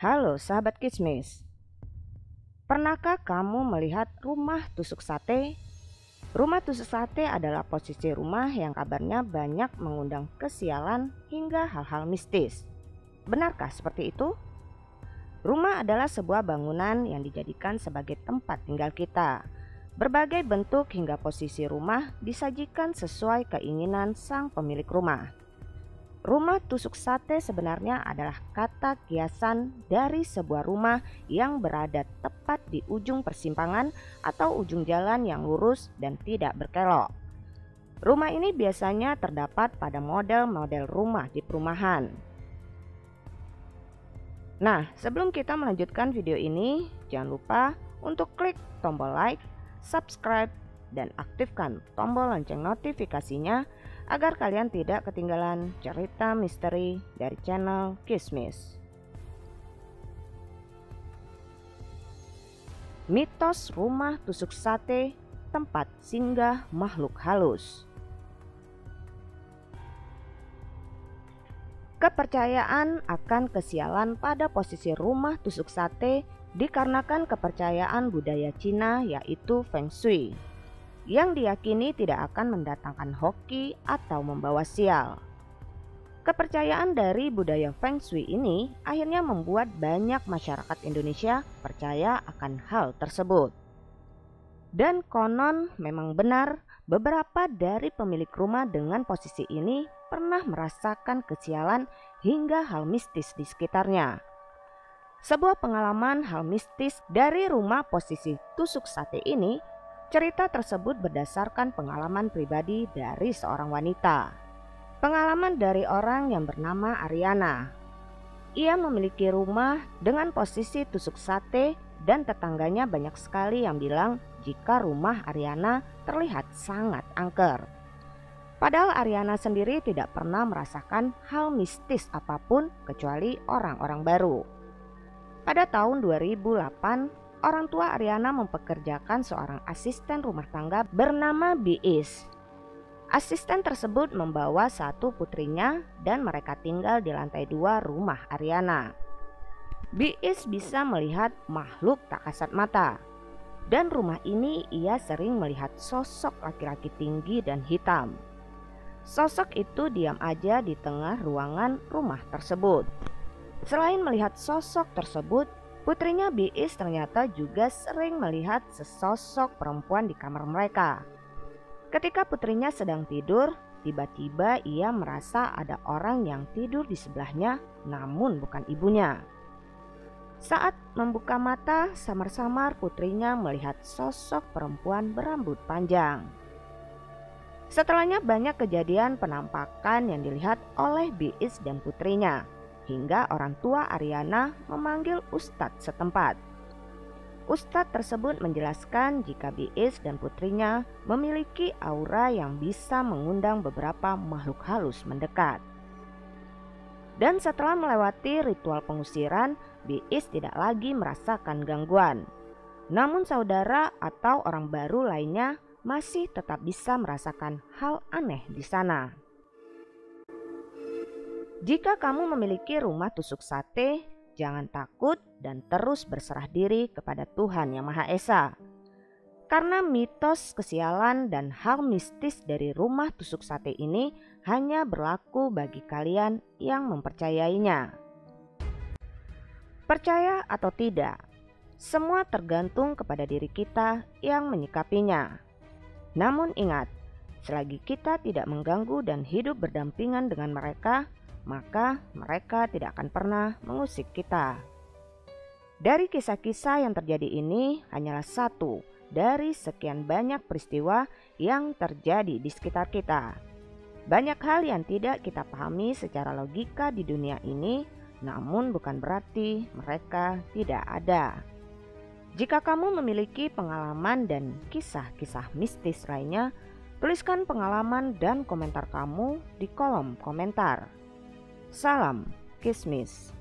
Halo sahabat Kismis, pernahkah kamu melihat rumah tusuk sate? Rumah tusuk sate adalah posisi rumah yang kabarnya banyak mengundang kesialan hingga hal-hal mistis. Benarkah seperti itu? Rumah adalah sebuah bangunan yang dijadikan sebagai tempat tinggal kita. Berbagai bentuk hingga posisi rumah disajikan sesuai keinginan sang pemilik rumah. Rumah tusuk sate sebenarnya adalah kata kiasan dari sebuah rumah yang berada tepat di ujung persimpangan atau ujung jalan yang lurus dan tidak berkelok. Rumah ini biasanya terdapat pada model-model rumah di perumahan. Nah, sebelum kita melanjutkan video ini, jangan lupa untuk klik tombol like, subscribe, dan aktifkan tombol lonceng notifikasinya agar kalian tidak ketinggalan cerita misteri dari channel Kismis. Mitos rumah tusuk sate, tempat singgah makhluk halus. Kepercayaan akan kesialan pada posisi rumah tusuk sate dikarenakan kepercayaan budaya Cina, yaitu Feng Shui, yang diyakini tidak akan mendatangkan hoki atau membawa sial. Kepercayaan dari budaya Feng Shui ini akhirnya membuat banyak masyarakat Indonesia percaya akan hal tersebut. Dan konon memang benar, beberapa dari pemilik rumah dengan posisi ini pernah merasakan kesialan hingga hal mistis di sekitarnya. Sebuah pengalaman hal mistis dari rumah posisi tusuk sate ini. Cerita tersebut berdasarkan pengalaman pribadi dari seorang wanita. Pengalaman dari orang yang bernama Ariana. Ia memiliki rumah dengan posisi tusuk sate dan tetangganya banyak sekali yang bilang jika rumah Ariana terlihat sangat angker. Padahal Ariana sendiri tidak pernah merasakan hal mistis apapun kecuali orang-orang baru. Pada tahun 2008, orang tua Ariana mempekerjakan seorang asisten rumah tangga bernama Biis. Asisten tersebut membawa satu putrinya dan mereka tinggal di lantai 2 rumah Ariana. Biis bisa melihat makhluk tak kasat mata. Dan rumah ini ia sering melihat sosok laki-laki tinggi dan hitam. Sosok itu diam aja di tengah ruangan rumah tersebut. Selain melihat sosok tersebut, putrinya Biis ternyata juga sering melihat sesosok perempuan di kamar mereka. Ketika putrinya sedang tidur, tiba-tiba ia merasa ada orang yang tidur di sebelahnya, namun bukan ibunya. Saat membuka mata, samar-samar putrinya melihat sosok perempuan berambut panjang. Setelahnya banyak kejadian penampakan yang dilihat oleh Biis dan putrinya, hingga orang tua Ariana memanggil ustadz setempat. Ustadz tersebut menjelaskan jika Biis dan putrinya memiliki aura yang bisa mengundang beberapa makhluk halus mendekat. Dan setelah melewati ritual pengusiran, Biis tidak lagi merasakan gangguan. Namun saudara atau orang baru lainnya masih tetap bisa merasakan hal aneh di sana. Jika kamu memiliki rumah tusuk sate, jangan takut dan terus berserah diri kepada Tuhan Yang Maha Esa. Karena mitos kesialan dan hal mistis dari rumah tusuk sate ini hanya berlaku bagi kalian yang mempercayainya. Percaya atau tidak, semua tergantung kepada diri kita yang menyikapinya. Namun ingat, selagi kita tidak mengganggu dan hidup berdampingan dengan mereka, maka mereka tidak akan pernah mengusik kita. Dari kisah-kisah yang terjadi ini hanyalah satu dari sekian banyak peristiwa yang terjadi di sekitar kita. Banyak hal yang tidak kita pahami secara logika di dunia ini, namun bukan berarti mereka tidak ada. Jika kamu memiliki pengalaman dan kisah-kisah mistis lainnya, tuliskan pengalaman dan komentar kamu di kolom komentar. Salam Kismis.